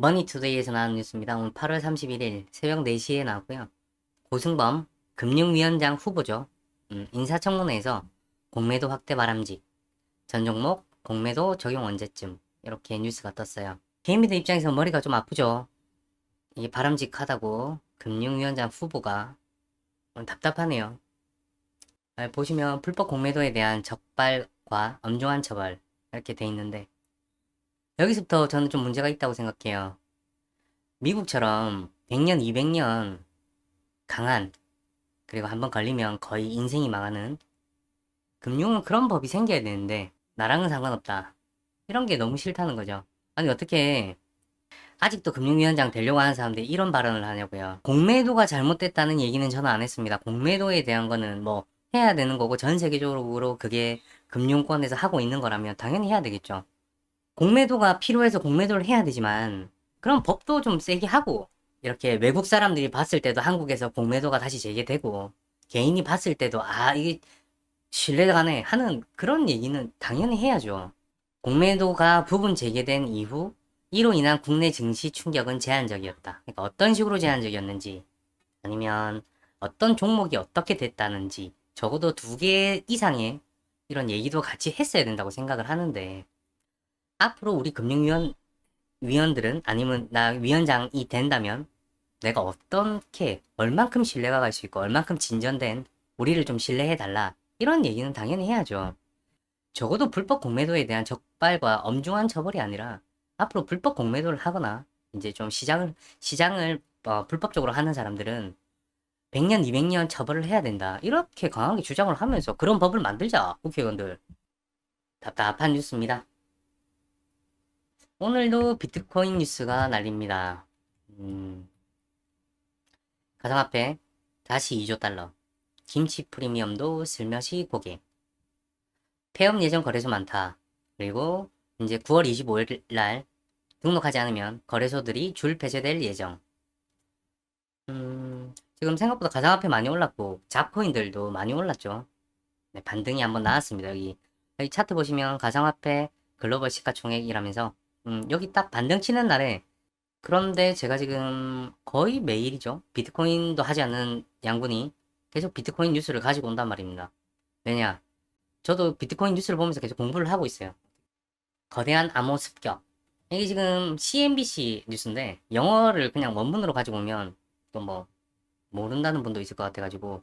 머니투데이에서 나온 뉴스입니다. 오늘 8월 31일 새벽 4시에 나왔고요. 고승범 금융위원장 후보죠. 인사청문회에서 공매도 확대 바람직, 전 종목 공매도 적용 언제쯤 이렇게 뉴스가 떴어요. 개인미들 입장에서 머리가 좀 아프죠. 이게 바람직하다고 금융위원장 후보가 답답하네요. 보시면 불법 공매도에 대한 적발과 엄중한 처벌 이렇게 돼 있는데 여기서부터 저는 좀 문제가 있다고 생각해요. 미국처럼 100년, 200년 강한, 그리고 한번 걸리면 거의 인생이 망하는 금융은 그런 법이 생겨야 되는데 나랑은 상관없다. 이런 게 너무 싫다는 거죠. 아니 어떻게 아직도 금융위원장 되려고 하는 사람들이 이런 발언을 하냐고요. 공매도가 잘못됐다는 얘기는 저는 안 했습니다. 공매도에 대한 거는 뭐 해야 되는 거고 전 세계적으로 그게 금융권에서 하고 있는 거라면 당연히 해야 되겠죠. 공매도가 필요해서 공매도를 해야 되지만 그럼 법도 좀 세게 하고 이렇게 외국 사람들이 봤을 때도 한국에서 공매도가 다시 재개되고 개인이 봤을 때도 아 이게 신뢰가 가네 하는 그런 얘기는 당연히 해야죠. 공매도가 부분 재개된 이후 이로 인한 국내 증시 충격은 제한적이었다. 그러니까 어떤 식으로 제한적이었는지 아니면 어떤 종목이 어떻게 됐다는지 적어도 2개 이상의 이런 얘기도 같이 했어야 된다고 생각을 하는데 앞으로 우리 위원들은 아니면 나 위원장이 된다면 내가 어떻게 얼만큼 신뢰가 갈 수 있고 얼만큼 진전된 우리를 좀 신뢰해 달라 이런 얘기는 당연히 해야죠. 적어도 불법 공매도에 대한 적발과 엄중한 처벌이 아니라 앞으로 불법 공매도를 하거나 이제 좀 시장을 불법적으로 하는 사람들은 100년, 200년 처벌을 해야 된다. 이렇게 강하게 주장을 하면서 그런 법을 만들자, 국회의원들. 답답한 뉴스입니다. 오늘도 비트코인 뉴스가 날립니다. 음, 가상화폐 다시 2조 달러. 김치 프리미엄도 슬며시 고개. 폐업 예정 거래소 많다. 그리고 이제 9월 25일 날 등록하지 않으면 거래소들이 줄 폐쇄될 예정. 지금 생각보다 가상화폐 많이 올랐고 잡코인들도 많이 올랐죠. 네, 반등이 한번 나왔습니다. 여기 차트 보시면 가상화폐 글로벌 시가총액이라면서 여기 딱 반등 치는 날에 그런데 제가 지금 거의 매일이죠. 비트코인도 하지 않는 양분이 계속 비트코인 뉴스를 가지고 온단 말입니다. 왜냐? 저도 비트코인 뉴스를 보면서 계속 공부를 하고 있어요. 거대한 암호 습격. 이게 지금 CNBC 뉴스인데 영어를 그냥 원문으로 가지고 오면 또 뭐 모른다는 분도 있을 것 같아가지고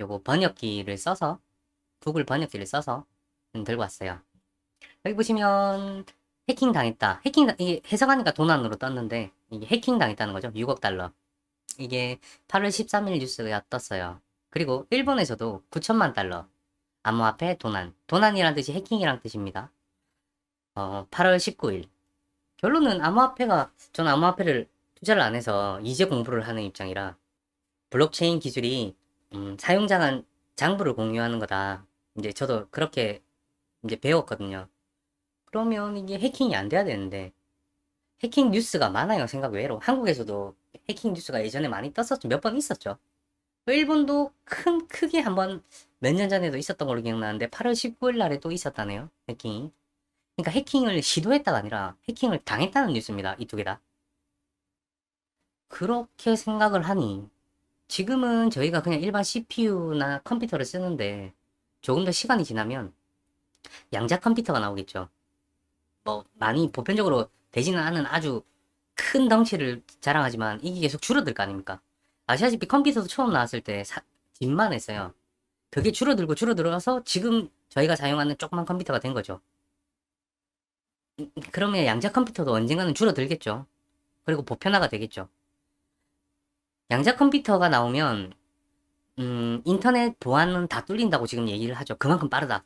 요거 번역기를 써서 구글 번역기를 써서 들고 왔어요. 여기 보시면 해킹 당했다. 이게 해석하니까 도난으로 떴는데 이게 해킹 당했다는 거죠. 6억 달러. 이게 8월 13일 뉴스가 떴어요. 그리고 일본에서도 9천만 달러. 암호화폐 도난. 도난이란 뜻이 해킹이란 뜻입니다. 8월 19일. 결론은 저는 암호화폐를 투자를 안 해서 이제 공부를 하는 입장이라 블록체인 기술이 사용자 간 장부를 공유하는 거다. 이제 저도 그렇게 이제 배웠거든요. 그러면 이게 해킹이 안 돼야 되는데 해킹 뉴스가 많아요. 생각 외로. 한국에서도 해킹 뉴스가 예전에 많이 떴었죠. 몇 번 있었죠. 일본도 크게 한번 몇 년 전에도 있었던 걸로 기억나는데 8월 19일 날에 또 있었다네요. 해킹이. 그러니까 해킹을 시도했다가 아니라 해킹을 당했다는 뉴스입니다. 이 두 개 다. 그렇게 생각을 하니 지금은 저희가 그냥 일반 CPU나 컴퓨터를 쓰는데 조금 더 시간이 지나면 양자 컴퓨터가 나오겠죠. 뭐 많이 보편적으로 되지는 않은 아주 큰 덩치를 자랑하지만 이게 계속 줄어들 거 아닙니까? 아시다시피 컴퓨터도 처음 나왔을 때 집만 했어요. 그게 줄어들고 줄어들어서 지금 저희가 사용하는 조그만 컴퓨터가 된 거죠. 그러면 양자 컴퓨터도 언젠가는 줄어들겠죠. 그리고 보편화가 되겠죠. 양자 컴퓨터가 나오면 인터넷 보안은 다 뚫린다고 지금 얘기를 하죠. 그만큼 빠르다.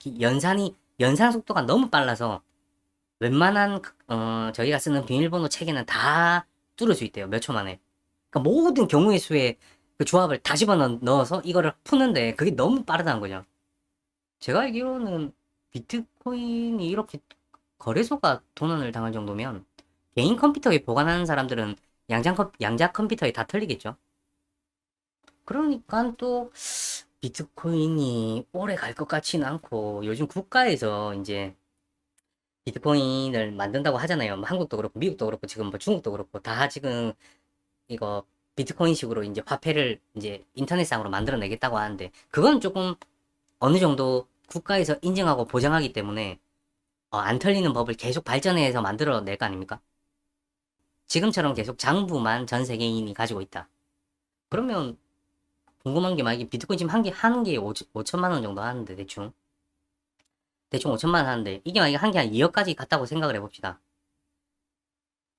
연산 속도가 너무 빨라서 웬만한 저희가 쓰는 비밀번호 체계는 다 뚫을 수 있대요. 몇 초 만에. 그러니까 모든 경우의 수에 그 조합을 다 집어넣어서 이거를 푸는데 그게 너무 빠르다는 거죠. 제가 알기로는 비트코인이 이렇게 거래소가 도난을 당할 정도면 개인 컴퓨터에 보관하는 사람들은 양자 컴퓨터에 다 털리겠죠. 그러니까 또 비트코인이 오래 갈 것 같지는 않고 요즘 국가에서 이제 비트코인을 만든다고 하잖아요. 뭐 한국도 그렇고 미국도 그렇고 지금 뭐 중국도 그렇고 다 지금 이거 비트코인식으로 이제 화폐를 이제 인터넷상으로 만들어내겠다고 하는데 그건 조금 어느 정도 국가에서 인정하고 보장하기 때문에 안 털리는 법을 계속 발전해서 만들어낼 거 아닙니까? 지금처럼 계속 장부만 전 세계인이 가지고 있다. 그러면 궁금한 게 만약에 비트코인 지금 한 개 하는 게 5천만 원 정도 하는데 대충 5천만 원 하는데 이게 만약에 한 개 한 2억까지 갔다고 생각을 해봅시다.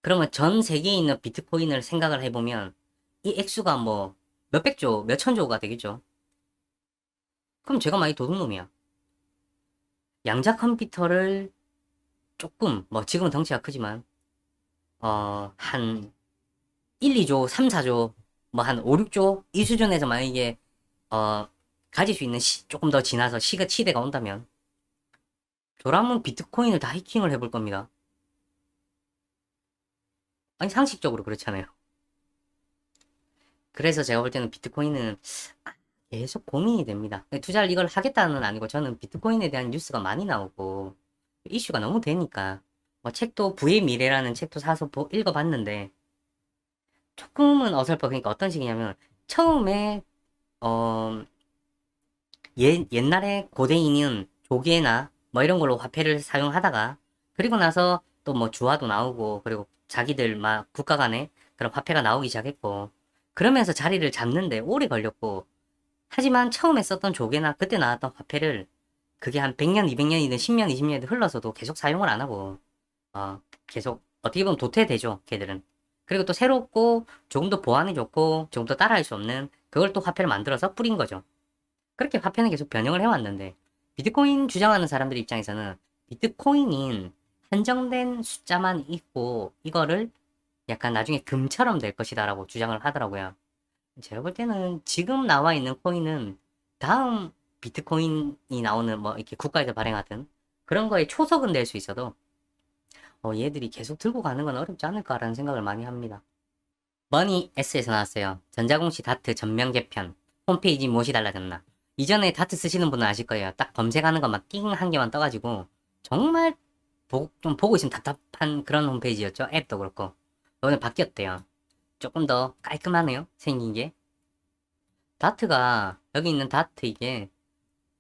그러면 전 세계에 있는 비트코인을 생각을 해보면 이 액수가 뭐 몇백 조, 몇천 조가 되겠죠. 그럼 제가 많이 도둑놈이야. 양자 컴퓨터를 조금 뭐 지금은 덩치가 크지만 한 1, 2조, 3, 4조, 뭐 한 5, 6조 이 수준에서 만약에 어 가질 수 있는 조금 더 지나서 시대가 온다면 저라면 비트코인을 다 해킹을 해볼 겁니다. 아니 상식적으로 그렇잖아요. 그래서 제가 볼 때는 비트코인은 계속 고민이 됩니다. 투자를 이걸 하겠다는 아니고 저는 비트코인에 대한 뉴스가 많이 나오고 이슈가 너무 되니까 뭐 책도 부의 미래라는 책도 사서 읽어봤는데 조금은 어설퍼. 그러니까 어떤 식이냐면 처음에 어 옛날에 고대인은 조개나 뭐 이런 걸로 화폐를 사용하다가 그리고 나서 또 뭐 주화도 나오고 그리고 자기들 막 국가 간에 그런 화폐가 나오기 시작했고 그러면서 자리를 잡는데 오래 걸렸고 하지만 처음에 썼던 조개나 그때 나왔던 화폐를 그게 한 100년, 200년이든 10년, 20년이 흘러서도 계속 사용을 안 하고 계속 어떻게 보면 도태되죠, 걔들은. 그리고 또 새롭고 조금 더 보안이 좋고 조금 더 따라할 수 없는 그걸 또 화폐를 만들어서 뿌린 거죠. 그렇게 화폐는 계속 변형을 해왔는데 비트코인 주장하는 사람들 입장에서는 비트코인인 한정된 숫자만 있고 이거를 약간 나중에 금처럼 될 것이다라고 주장을 하더라고요. 제가 볼 때는 지금 나와 있는 코인은 다음 비트코인이 나오는 뭐 이렇게 국가에서 발행하든 그런 거에 초석은 될 수 있어도 얘들이 계속 들고 가는 건 어렵지 않을까라는 생각을 많이 합니다. 머니 S에서 나왔어요. 전자공시 다트 전면 개편. 홈페이지 무엇이 달라졌나. 이전에 다트 쓰시는 분은 아실 거예요. 딱 검색하는 것만 띵 한 개만 떠가지고 정말 좀 보고 있으면 답답한 그런 홈페이지였죠. 앱도 그렇고. 오늘 바뀌었대요. 조금 더 깔끔하네요. 생긴 게. 다트가 여기 있는 다트 이게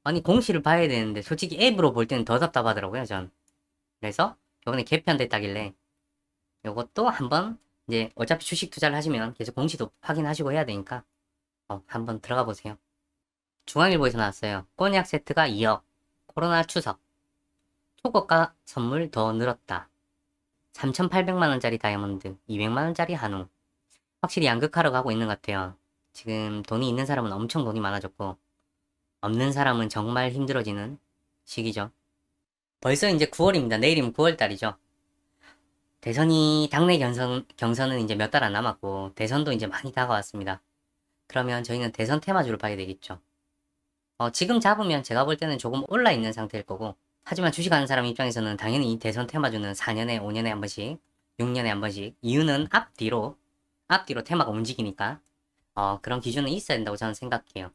아니 공시를 봐야 되는데 솔직히 앱으로 볼 때는 더 답답하더라고요. 전. 그래서 이번에 개편됐다길래 요것도 한번 이제 어차피 주식 투자를 하시면 계속 공시도 확인하시고 해야 되니까 한번 들어가 보세요. 중앙일보에서 나왔어요. 꼬냑 세트가 2억. 코로나 추석. 초고가 선물 더 늘었다. 3,800만원짜리 다이아몬드, 200만원짜리 한우. 확실히 양극화로 가고 있는 것 같아요. 지금 돈이 있는 사람은 엄청 돈이 많아졌고, 없는 사람은 정말 힘들어지는 시기죠. 벌써 이제 9월입니다. 내일이면 9월달이죠. 대선이, 당내 경선은 이제 몇 달 안 남았고, 대선도 이제 많이 다가왔습니다. 그러면 저희는 대선 테마주를 봐야 되겠죠. 지금 잡으면 제가 볼 때는 조금 올라 있는 상태일 거고, 하지만 주식하는 사람 입장에서는 당연히 대선 테마주는 4년에, 5년에 한 번씩, 6년에 한 번씩, 이유는 앞뒤로 테마가 움직이니까, 그런 기준은 있어야 된다고 저는 생각해요.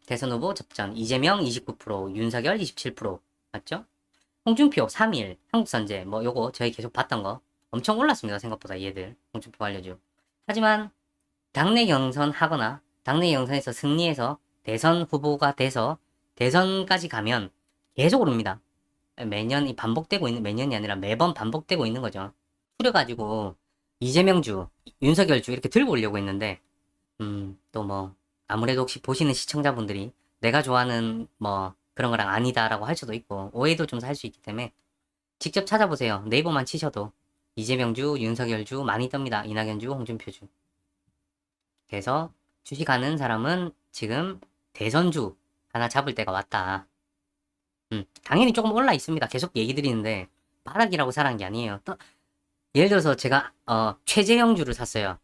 대선 후보 접전, 이재명 29%, 윤석열 27%, 맞죠? 홍준표 3일, 한국선제, 뭐 요거 저희 계속 봤던 거, 엄청 올랐습니다. 생각보다 얘들, 홍준표 관료주. 하지만, 당내 경선 하거나, 당내 경선에서 승리해서 대선 후보가 돼서 대선까지 가면 계속 오릅니다. 매년 반복되고 있는, 매년이 아니라 매번 반복되고 있는 거죠. 추려가지고 이재명주, 윤석열주 이렇게 들고 오려고 했는데, 또 뭐, 아무래도 혹시 보시는 시청자분들이 내가 좋아하는 뭐 그런 거랑 아니다라고 할 수도 있고, 오해도 좀 살 수 있기 때문에 직접 찾아보세요. 네이버만 치셔도 이재명주, 윤석열주 많이 뜹니다. 이낙연주, 홍준표주. 그래서 주식하는 사람은 지금 대선주 하나 잡을 때가 왔다. 당연히 조금 올라 있습니다. 계속 얘기 드리는데 바닥이라고 사는 게 아니에요. 또 예를 들어서 제가 최재형주를 샀어요.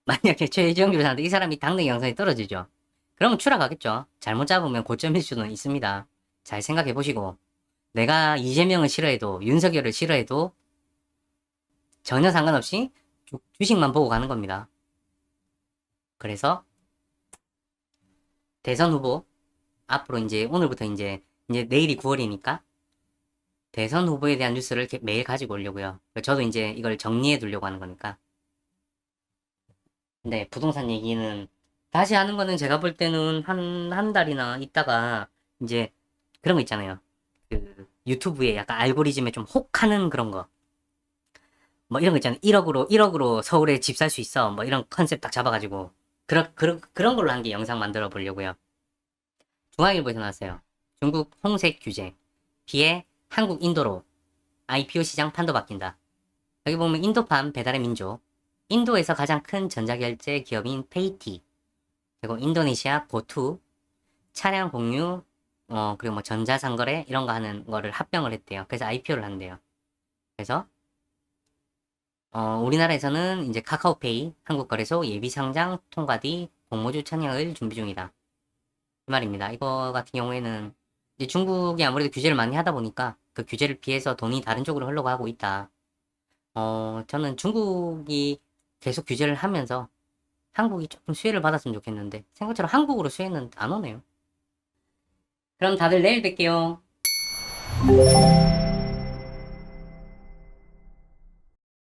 만약에 최재형주를 샀는데 이 사람이 당내 영상이 떨어지죠. 그러면 추락하겠죠. 잘못 잡으면 고점일 수는 있습니다. 잘 생각해 보시고 내가 이재명을 싫어해도 윤석열을 싫어해도 전혀 상관없이 주식만 보고 가는 겁니다. 그래서 대선 후보 앞으로 이제 오늘부터 이제 내일이 9월이니까 대선 후보에 대한 뉴스를 매일 가지고 오려고요. 저도 이제 이걸 정리해 두려고 하는 거니까. 네, 부동산 얘기는 다시 하는 거는 제가 볼 때는 한 달이나 있다가 이제 그런 거 있잖아요. 그 유튜브에 약간 알고리즘에 좀 혹하는 그런 거. 뭐 이런 거 있잖아요. 1억으로 서울에 집 살 수 있어. 뭐 이런 컨셉 딱 잡아가지고. 그런 걸로 한 게 영상 만들어 보려고요. 중앙일보에서 나왔어요. 중국 홍색 규제. 비해 한국 인도로 IPO 시장 판도 바뀐다. 여기 보면 인도판 배달의 민족. 인도에서 가장 큰 전자결제 기업인 페이티. 그리고 인도네시아 고투. 차량 공유. 그리고 뭐 전자상거래 이런 거 하는 거를 합병을 했대요. 그래서 IPO를 한대요. 그래서 우리나라에서는 이제 카카오페이 한국거래소 예비상장 통과 뒤 공모주 청약을 준비 중이다. 이 말입니다. 이거 같은 경우에는 이제 중국이 아무래도 규제를 많이 하다 보니까 그 규제를 피해서 돈이 다른 쪽으로 흘러가고 있다. 저는 중국이 계속 규제를 하면서 한국이 조금 수혜를 받았으면 좋겠는데 생각처럼 한국으로 수혜는 안 오네요. 그럼 다들 내일 뵐게요.